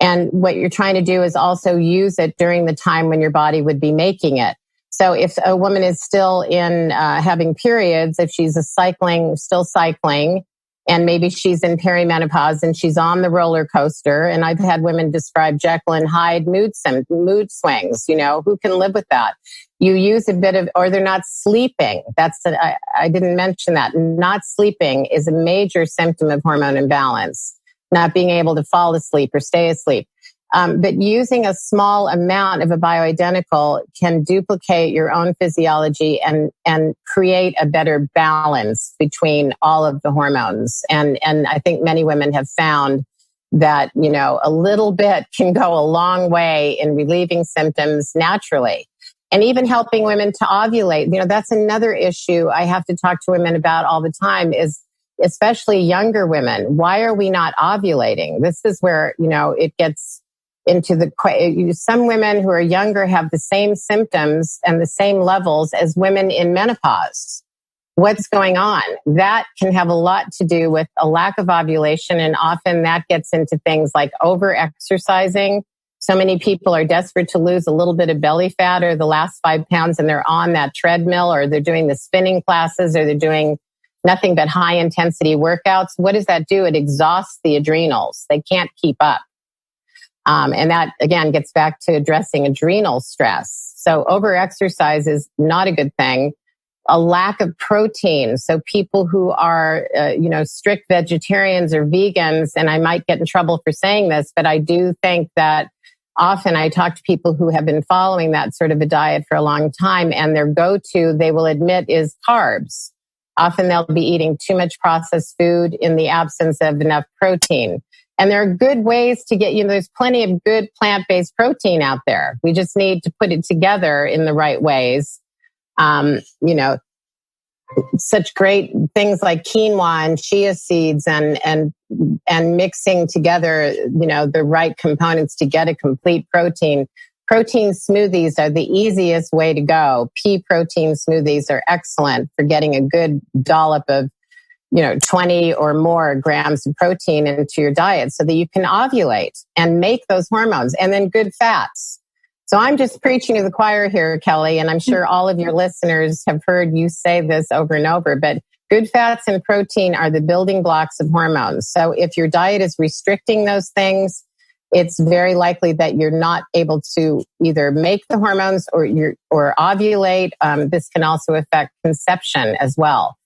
And what you're trying to do is also use it during the time when your body would be making it. So if a woman is still in having periods, if she's still cycling, and maybe she's in perimenopause and she's on the roller coaster, and I've had women describe Jekyll and Hyde mood swings, who can live with that? You use a bit of, or they're not sleeping. I didn't mention that. Not sleeping is a major symptom of hormone imbalance, not being able to fall asleep or stay asleep. But using a small amount of a bioidentical can duplicate your own physiology and create a better balance between all of the hormones. And I think many women have found that, a little bit can go a long way in relieving symptoms naturally. And even helping women to ovulate. That's another issue I have to talk to women about all the time, is especially younger women. Why are we not ovulating? This is where, it gets into some women who are younger have the same symptoms and the same levels as women in menopause. What's going on? That can have a lot to do with a lack of ovulation, and often that gets into things like over-exercising. So many people are desperate to lose a little bit of belly fat or the last 5 pounds, and they're on that treadmill, or they're doing the spinning classes, or they're doing nothing but high-intensity workouts. What does that do? It exhausts the adrenals. They can't keep up. And that, again, gets back to addressing adrenal stress. So over-exercise is not a good thing. A lack of protein. So people who are, strict vegetarians or vegans, and I might get in trouble for saying this, but I do think that often I talk to people who have been following that sort of a diet for a long time, and their go-to, they will admit, is carbs. Often they'll be eating too much processed food in the absence of enough protein. And there are good ways to get, there's plenty of good plant-based protein out there. We just need to put it together in the right ways. Such great things like quinoa and chia seeds and mixing together, the right components to get a complete protein. Protein smoothies are the easiest way to go. Pea protein smoothies are excellent for getting a good dollop of 20 or more grams of protein into your diet so that you can ovulate and make those hormones, and then good fats. So I'm just preaching to the choir here, Kelly, and I'm sure all of your listeners have heard you say this over and over, but good fats and protein are the building blocks of hormones. So if your diet is restricting those things, it's very likely that you're not able to either make the hormones or ovulate. This can also affect conception as well.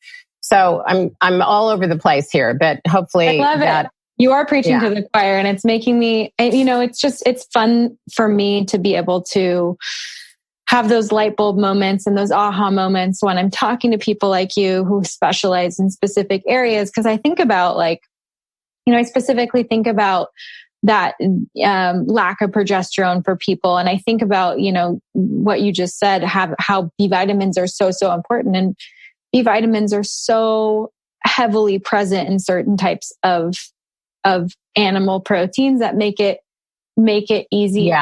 So I'm all over the place here, but hopefully I love it. You are preaching to the choir, and it's making me, it's fun for me to be able to have those light bulb moments and those aha moments when I'm talking to people like you who specialize in specific areas. Cause I think about I specifically think about that lack of progesterone for people. And I think about, what you just said, how B vitamins are so, so important. And B vitamins are so heavily present in certain types of animal proteins that make it easy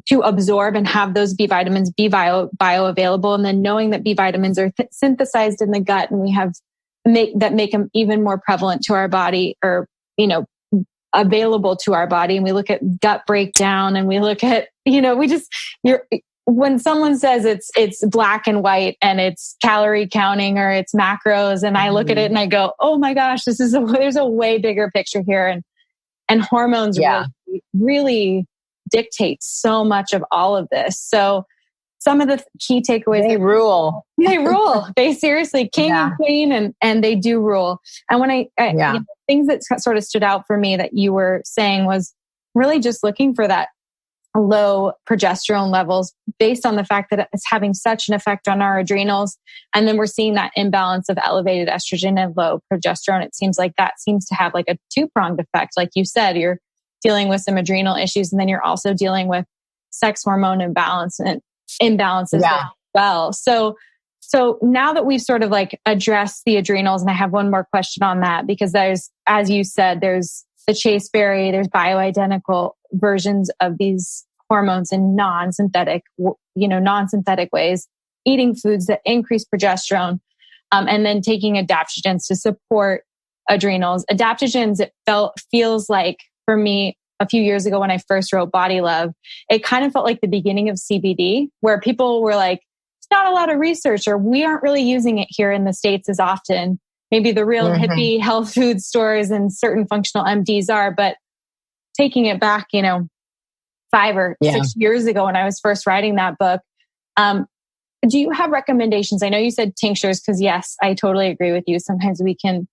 to absorb and have those B vitamins be bioavailable. And then knowing that B vitamins are synthesized in the gut, and we have make them even more prevalent to our body, or available to our body. And we look at gut breakdown, and we look at when someone says it's black and white and it's calorie counting or it's macros, and I look at it and I go, oh my gosh, there's a way bigger picture here. And hormones really dictate so much of all of this. So some of the key takeaways. They rule. They rule. They seriously, king and queen, and they do rule. And when things that sort of stood out for me that you were saying was really just looking for that low progesterone levels based on the fact that it's having such an effect on our adrenals. And then we're seeing that imbalance of elevated estrogen and low progesterone. It seems like that seems to have like a two-pronged effect. Like you said, you're dealing with some adrenal issues, and then you're also dealing with sex hormone imbalances as well. So now that we've sort of like addressed the adrenals, and I have one more question on that, because there's, as you said, there's the chasteberry, there's bioidentical versions of these hormones in non-synthetic non-synthetic ways, eating foods that increase progesterone, and then taking adaptogens to support adrenals. Adaptogens, it feels like for me a few years ago when I first wrote Body Love, it kind of felt like the beginning of CBD, where people were like, it's not a lot of research, or we aren't really using it here in the States as often. Maybe the real hippie health food stores and certain functional MDs are, but taking it back, 5 or 6 years ago when I was first writing that book. Do you have recommendations? I know you said tinctures, because yes, I totally agree with you. Sometimes we can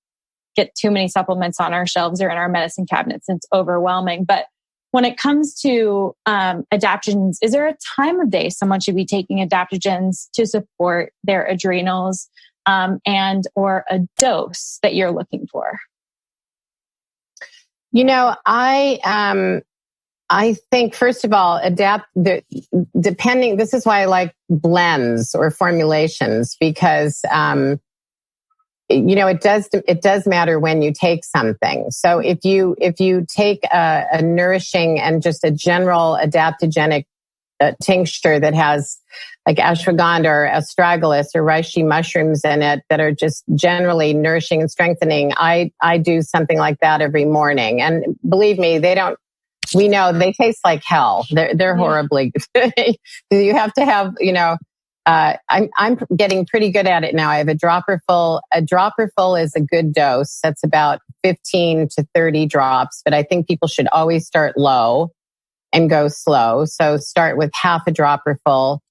get too many supplements on our shelves or in our medicine cabinets. It's overwhelming. But when it comes to adaptogens, is there a time of day someone should be taking adaptogens to support their adrenals, and or a dose that you're looking for? I think, first of all, this is why I like blends or formulations, because, it does matter when you take something. So if you take a nourishing and just a general adaptogenic tincture that has like ashwagandha or astragalus or reishi mushrooms in it that are just generally nourishing and strengthening, I do something like that every morning. And believe me, we know they taste like hell. They're horribly good. You have to have, I'm getting pretty good at it now. I have a dropper full. A dropper full is a good dose. That's about 15 to 30 drops, but I think people should always start low and go slow. So start with half a dropper full.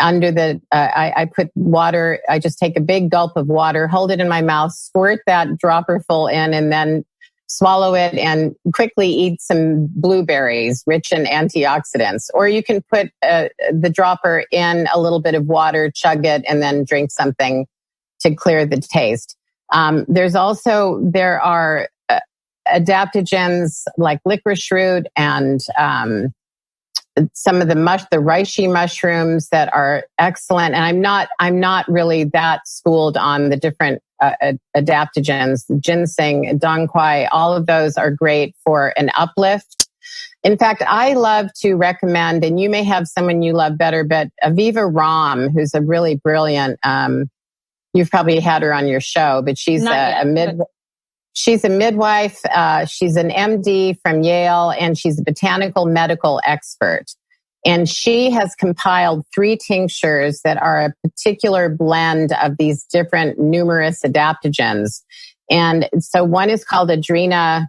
I put water. I just take a big gulp of water, hold it in my mouth, squirt that dropper full in, and then swallow it and quickly eat some blueberries rich in antioxidants. Or you can put the dropper in a little bit of water, chug it, and then drink something to clear the taste. There are adaptogens like licorice root and some of the reishi mushrooms that are excellent. And I'm not really that schooled on the different adaptogens. Ginseng, dongquai, all of those are great for an uplift. In fact, I love to recommend, and you may have someone you love better, but Aviva Ram, who's a really brilliant, you've probably had her on your show, but she's she's a midwife. She's an MD from Yale, and she's a botanical medical expert. And she has compiled 3 tinctures that are a particular blend of these different numerous adaptogens. And so one is called Adrena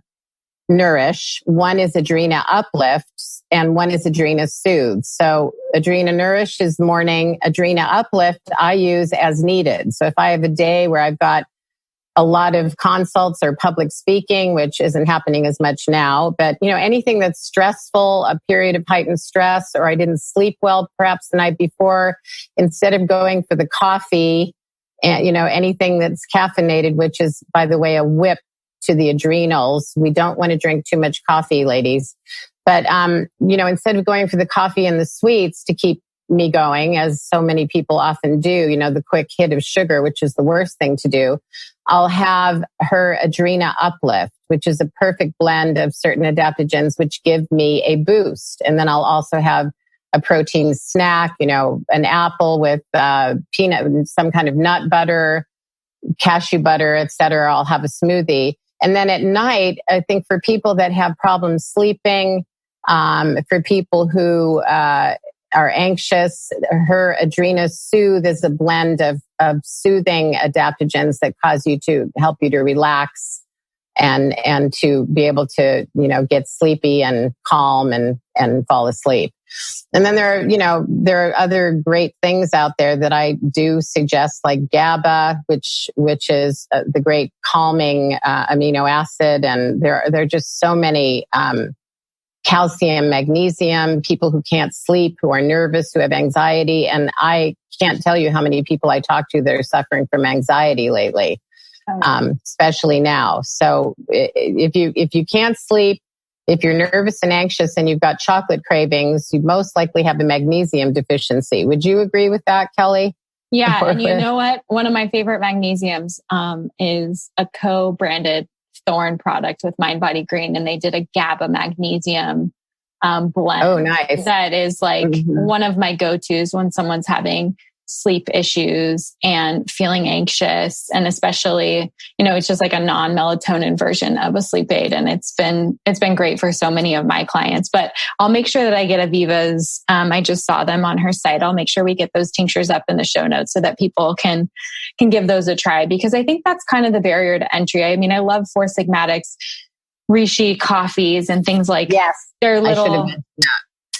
Nourish, one is Adrena Uplift, and one is Adrena Soothe. So Adrena Nourish is morning. Adrena Uplift I use as needed. So if I have a day where I've got a lot of consults or public speaking, which isn't happening as much now, but anything that's stressful, a period of heightened stress, or I didn't sleep well perhaps the night before, instead of going for the coffee and anything that's caffeinated, which is, by the way, a whip to the adrenals. We don't want to drink too much coffee, ladies. But instead of going for the coffee and the sweets to keep me going, as so many people often do, the quick hit of sugar, which is the worst thing to do, I'll have her Adrena Uplift, which is a perfect blend of certain adaptogens, which give me a boost. And then I'll also have a protein snack, an apple with peanut, some kind of nut butter, cashew butter, etc. I'll have a smoothie. And then at night, I think for people that have problems sleeping, for people who are anxious, her Adrena Soothe is a blend of soothing adaptogens that cause you to help you to relax and to be able to, get sleepy and calm and fall asleep. And then there are other great things out there that I do suggest, like GABA, which is the great calming amino acid. And there are just so many, calcium, magnesium, people who can't sleep, who are nervous, who have anxiety. And I can't tell you how many people I talk to that are suffering from anxiety lately, especially now. So if you can't sleep, if you're nervous and anxious and you've got chocolate cravings, you most likely have a magnesium deficiency. Would you agree with that, Kelly? Yeah. And you know what? One of my favorite magnesiums is a co-branded Thorne product with Mind Body Green, and they did a GABA magnesium blend. Oh, nice. That is like one of my go-tos when someone's having sleep issues and feeling anxious. And especially, it's just like a non-melatonin version of a sleep aid. And it's been great for so many of my clients, but I'll make sure that I get Aviva's. I just saw them on her site. I'll make sure we get those tinctures up in the show notes so that people can give those a try, because I think that's kind of the barrier to entry. I mean, I love Four Sigmatics, Rishi coffees and things like their little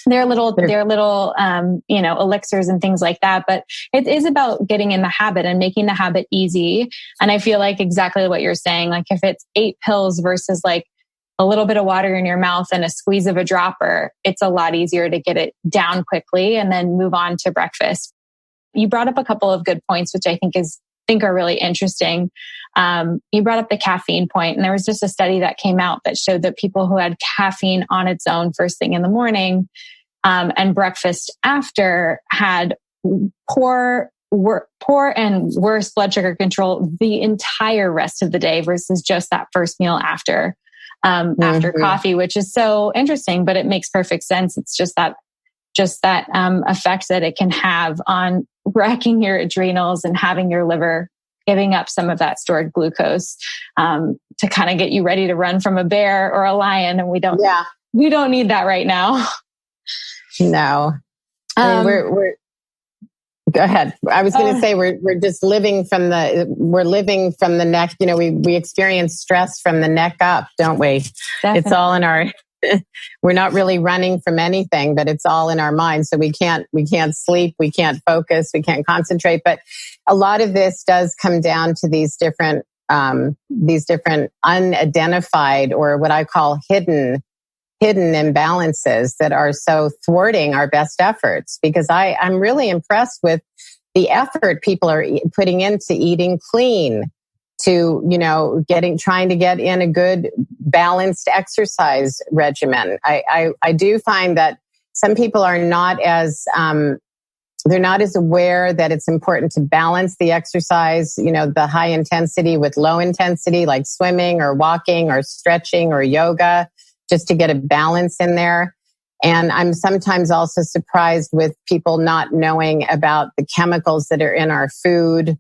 elixirs and things like that. But it is about getting in the habit and making the habit easy. And I feel like exactly what you're saying, like if it's 8 pills versus like a little bit of water in your mouth and a squeeze of a dropper, it's a lot easier to get it down quickly and then move on to breakfast. You brought up a couple of good points, which I think are really interesting. You brought up the caffeine point, and there was just a study that came out that showed that people who had caffeine on its own first thing in the morning and breakfast after had poor and worse blood sugar control the entire rest of the day versus just that first meal after coffee, which is so interesting, but it makes perfect sense. It's just that effect that it can have on wrecking your adrenals and having your liver giving up some of that stored glucose to kind of get you ready to run from a bear or a lion. And we don't need that right now. No. We're go ahead. I was going to say we're just living from the neck. We experience stress from the neck up, don't we? Definitely. It's all in our. We're not really running from anything, but it's all in our mind. So we can't sleep, we can't focus, we can't concentrate. But a lot of this does come down to these different unidentified, or what I call hidden imbalances that are so thwarting our best efforts. Because I'm really impressed with the effort people are putting into eating clean, to, trying to get in a good balanced exercise regimen. I do find that some people are not as, they're not as aware that it's important to balance the exercise, the high intensity with low intensity, like swimming or walking or stretching or yoga, just to get a balance in there. And I'm sometimes also surprised with people not knowing about the chemicals that are in our food,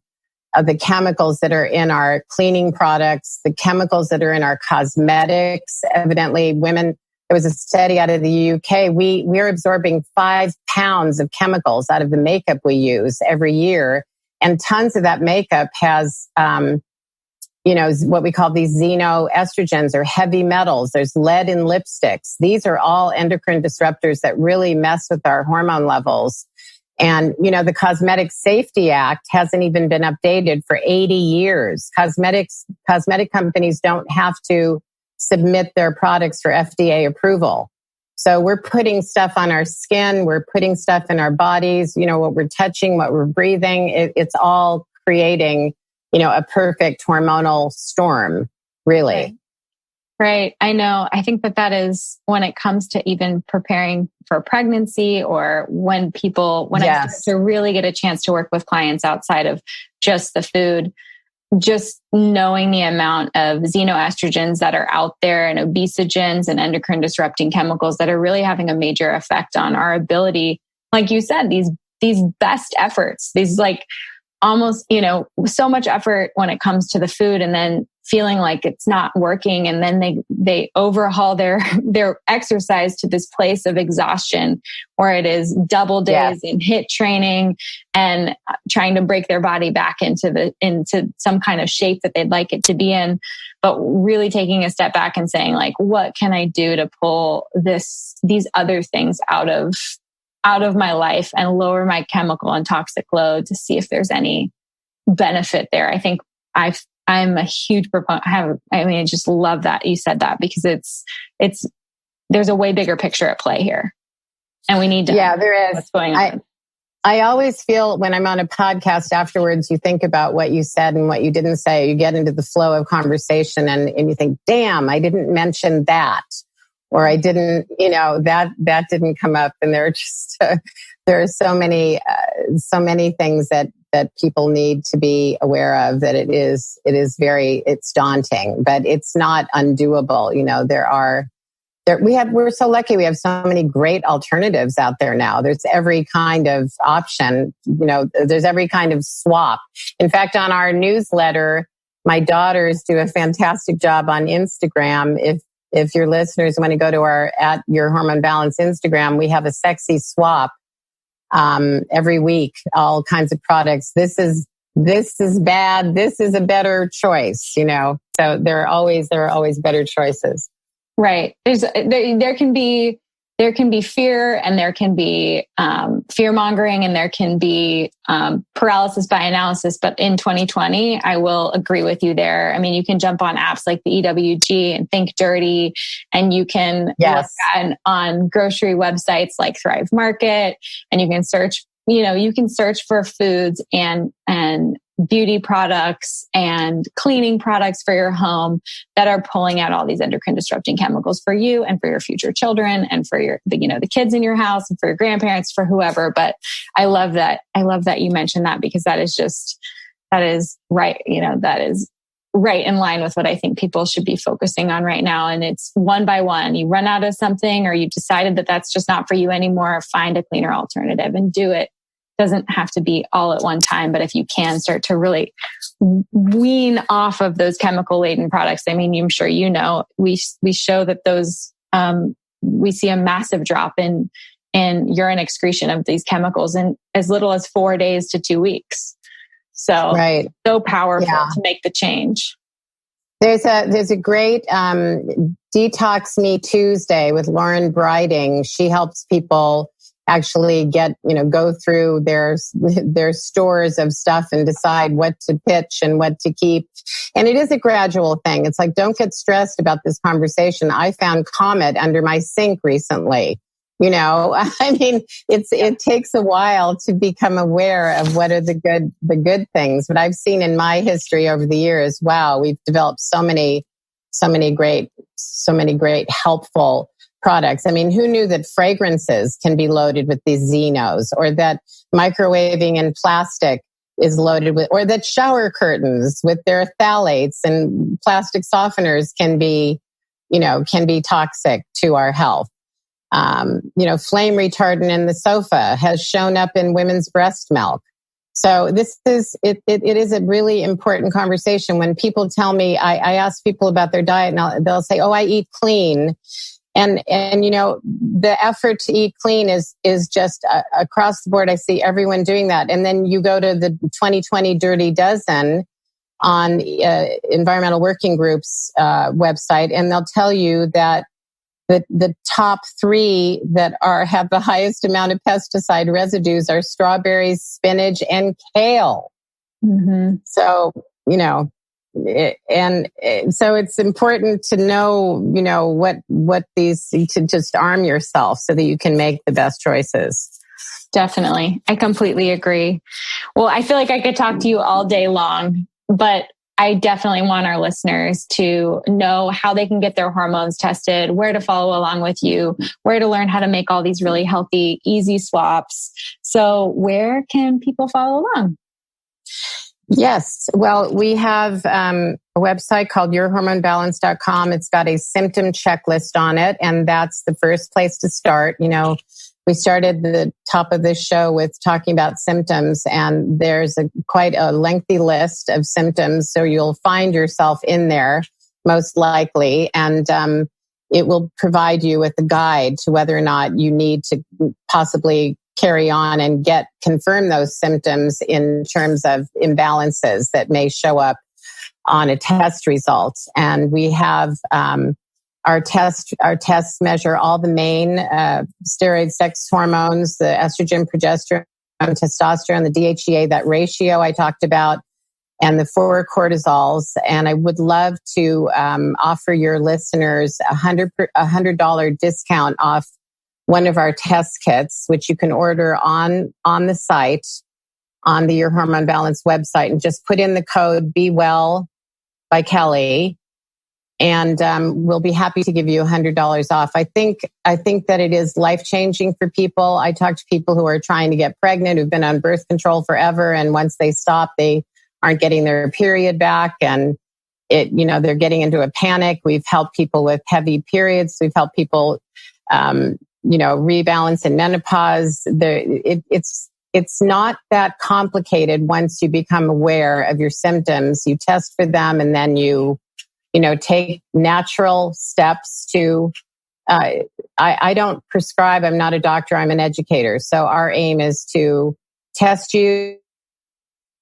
the chemicals that are in our cleaning products, the chemicals that are in our cosmetics. Evidently, women, there was a study out of the UK, we're absorbing 5 pounds of chemicals out of the makeup we use every year. And tons of that makeup has, what we call these xenoestrogens or heavy metals. There's lead in lipsticks. These are all endocrine disruptors that really mess with our hormone levels. And, the Cosmetic Safety Act hasn't even been updated for 80 years. Cosmetic companies don't have to submit their products for FDA approval. So we're putting stuff on our skin. We're putting stuff in our bodies, what we're touching, what we're breathing. It's all creating, a perfect hormonal storm, really. Right. I know. I think that is when it comes to even preparing for pregnancy, or when I start to really get a chance to work with clients outside of just the food, just knowing the amount of xenoestrogens that are out there and obesogens and endocrine disrupting chemicals that are really having a major effect on our ability. Like you said, these best efforts, these like almost, so much effort when it comes to the food, and then feeling like it's not working. And then they overhaul their exercise to this place of exhaustion where it is double days in HIIT training and trying to break their body back into some kind of shape that they'd like it to be in. But really taking a step back and saying, like, what can I do to pull these other things out of my life and lower my chemical and toxic load to see if there's any benefit there. I think I'm a huge proponent. I just love that you said that, because there's a way bigger picture at play here, and we need to. Yeah, there is. What's going on? I always feel when I'm on a podcast afterwards, you think about what you said and what you didn't say. You get into the flow of conversation, and you think, "Damn, I didn't mention that." Or I didn't, that didn't come up. And there are so many things that people need to be aware of, that it's daunting, but it's not undoable. we're so lucky. We have so many great alternatives out there now. There's every kind of option, there's every kind of swap. In fact, on our newsletter, my daughters do a fantastic job on Instagram. If your listeners want to go to our at Your Hormone Balance Instagram, we have a sexy swap every week, all kinds of products. This is bad. This is a better choice, So there are always better choices. Right. There can be fear, and there can be fear mongering, and there can be paralysis by analysis. But in 2020, I will agree with you there. I mean, you can jump on apps like the EWG and Think Dirty, and you can look on grocery websites like Thrive Market, and you can search. You can search for foods and beauty products and cleaning products for your home that are pulling out all these endocrine disrupting chemicals for you and for your future children and for the kids in your house and for your grandparents, for whoever. But I love that you mentioned that, because that is right. That is right in line with what I think people should be focusing on right now. And it's one by one. You run out of something, or you've decided that that's just not for you anymore. Find a cleaner alternative and do it. Doesn't have to be all at one time, but if you can start to really wean off of those chemical laden products, I mean, I'm sure we show that those we see a massive drop in urine excretion of these chemicals in as little as 4 days to 2 weeks. So so powerful to make the change. There's a great Detox Me Tuesday with Lauren Briding. She helps people actually go through their stores of stuff and decide what to pitch and what to keep. And it is a gradual thing. It's like, don't get stressed about this conversation. I found Comet under my sink recently. I mean, it takes a while to become aware of what are the good things. But I've seen in my history over the years, wow, we've developed so many great helpful products. I mean, who knew that fragrances can be loaded with these xenos, or that microwaving in plastic is loaded with, or that shower curtains with their phthalates and plastic softeners can be toxic to our health. Flame retardant in the sofa has shown up in women's breast milk. So it is a really important conversation. When people tell me, I ask people about their diet, and they'll say, "Oh, I eat clean." And the effort to eat clean is just across the board. I see everyone doing that. And then you go to the 2020 Dirty Dozen on Environmental Working Group's website, and they'll tell you that the top 3 that have the highest amount of pesticide residues are strawberries, spinach, and kale. Mm-hmm. So, so it's important to know, what these, to just arm yourself so that you can make the best choices. Definitely. I completely agree. Well, I feel like I could talk to you all day long, but I definitely want our listeners to know how they can get their hormones tested, where to follow along with you, where to learn how to make all these really healthy, easy swaps. So where can people follow along? Yes. Well, we have a website called yourhormonebalance.com. It's got a symptom checklist on it, and that's the first place to start. We started the top of this show with talking about symptoms, and there's quite a lengthy list of symptoms. So you'll find yourself in there most likely. And it will provide you with a guide to whether or not you need to possibly carry on and confirm those symptoms in terms of imbalances that may show up on a test result. And we have our tests measure all the main steroid sex hormones, the estrogen, progesterone, testosterone, the DHEA, that ratio I talked about, and the 4 cortisols. And I would love to offer your listeners a $100 discount off one of our test kits, which you can order on the site, on the Your Hormone Balance website, and just put in the code BEWELLBYKELLY, and we'll be happy to give you $100 off. I think that it is life-changing for people. I talk to people who are trying to get pregnant, who've been on birth control forever, and once they stop, they aren't getting their period back, and they're getting into a panic. We've helped people with heavy periods. We've helped people, rebalance in menopause. It's not that complicated once you become aware of your symptoms. You test for them, and then you take natural steps to, I don't prescribe. I'm not a doctor. I'm an educator. So our aim is to test you.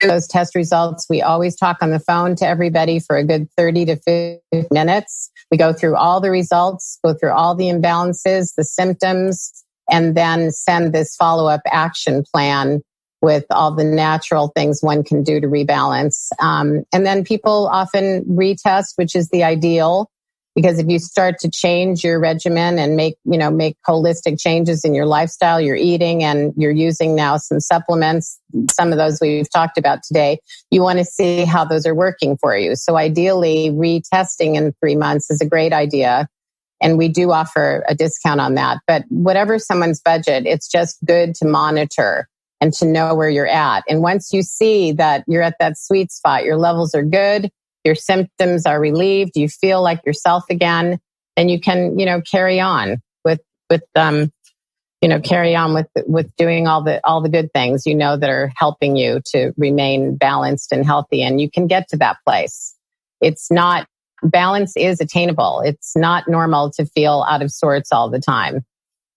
Those test results, we always talk on the phone to everybody for a good 30 to 50 minutes. We go through all the results, go through all the imbalances, the symptoms, and then send this follow-up action plan with all the natural things one can do to rebalance. And then people often retest, which is the ideal, because if you start to change your regimen and make holistic changes in your lifestyle, your eating, and you're using now some supplements, some of those we've talked about today, you want to see how those are working for you. So ideally, retesting in 3 months is a great idea. And we do offer a discount on that. But whatever someone's budget, it's just good to monitor and to know where you're at. And once you see that you're at that sweet spot, your levels are good, your symptoms are relieved, you feel like yourself again, then you can, carry on with doing all the good things, that are helping you to remain balanced and healthy. And you can get to that place. Balance is attainable. It's not normal to feel out of sorts all the time.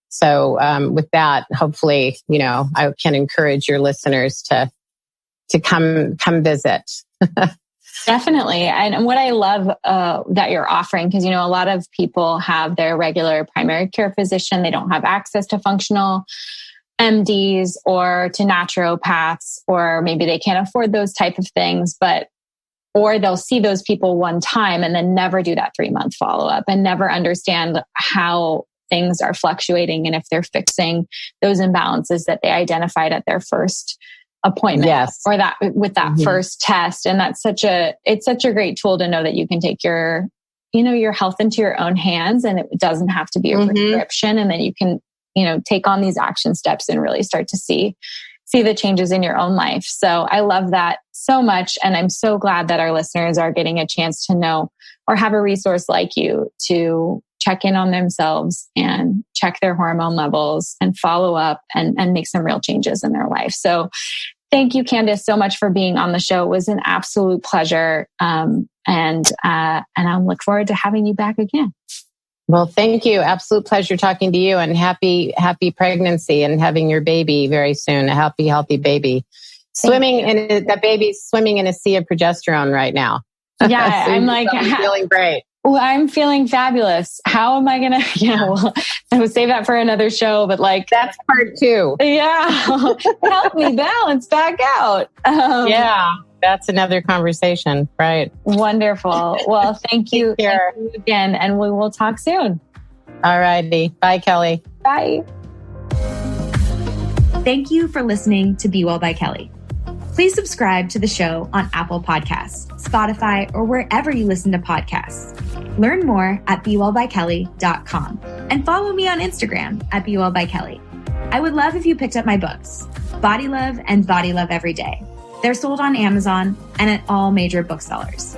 So, with that, hopefully, I can encourage your listeners to come visit. Definitely. And what I love that you're offering, because, a lot of people have their regular primary care physician. They don't have access to functional MDs or to naturopaths, or maybe they can't afford those type of things, or they'll see those people one time and then never do that 3-month follow-up and never understand how things are fluctuating and if they're fixing those imbalances that they identified at their first appointment. Yes. Or that with that first test. And it's such a great tool to know that you can take your health into your own hands, and it doesn't have to be a prescription. And then you can, take on these action steps and really start to see the changes in your own life. So I love that so much. And I'm so glad that our listeners are getting a chance to know or have a resource like you to check in on themselves and check their hormone levels and follow up and make some real changes in their life. So thank you, Candace, so much for being on the show. It was an absolute pleasure. And I look forward to having you back again. Well, thank you. Absolute pleasure talking to you, and happy pregnancy and having your baby very soon. A happy, healthy baby. That baby's swimming in a sea of progesterone right now. Yeah, so I'm feeling great. Well, I'm feeling fabulous. How am I going to, I would save that for another show, but that's part 2. Yeah. Help me balance back out. That's another conversation. Right. Wonderful. Well, thank you again. And we will talk soon. All righty. Bye, Kelly. Bye. Thank you for listening to Be Well by Kelly. Please subscribe to the show on Apple Podcasts, Spotify, or wherever you listen to podcasts. Learn more at BEWELLBYKELLY.com and follow me on Instagram at BEWELLBYKELLY. I would love if you picked up my books, Body Love and Body Love Every Day. They're sold on Amazon and at all major booksellers.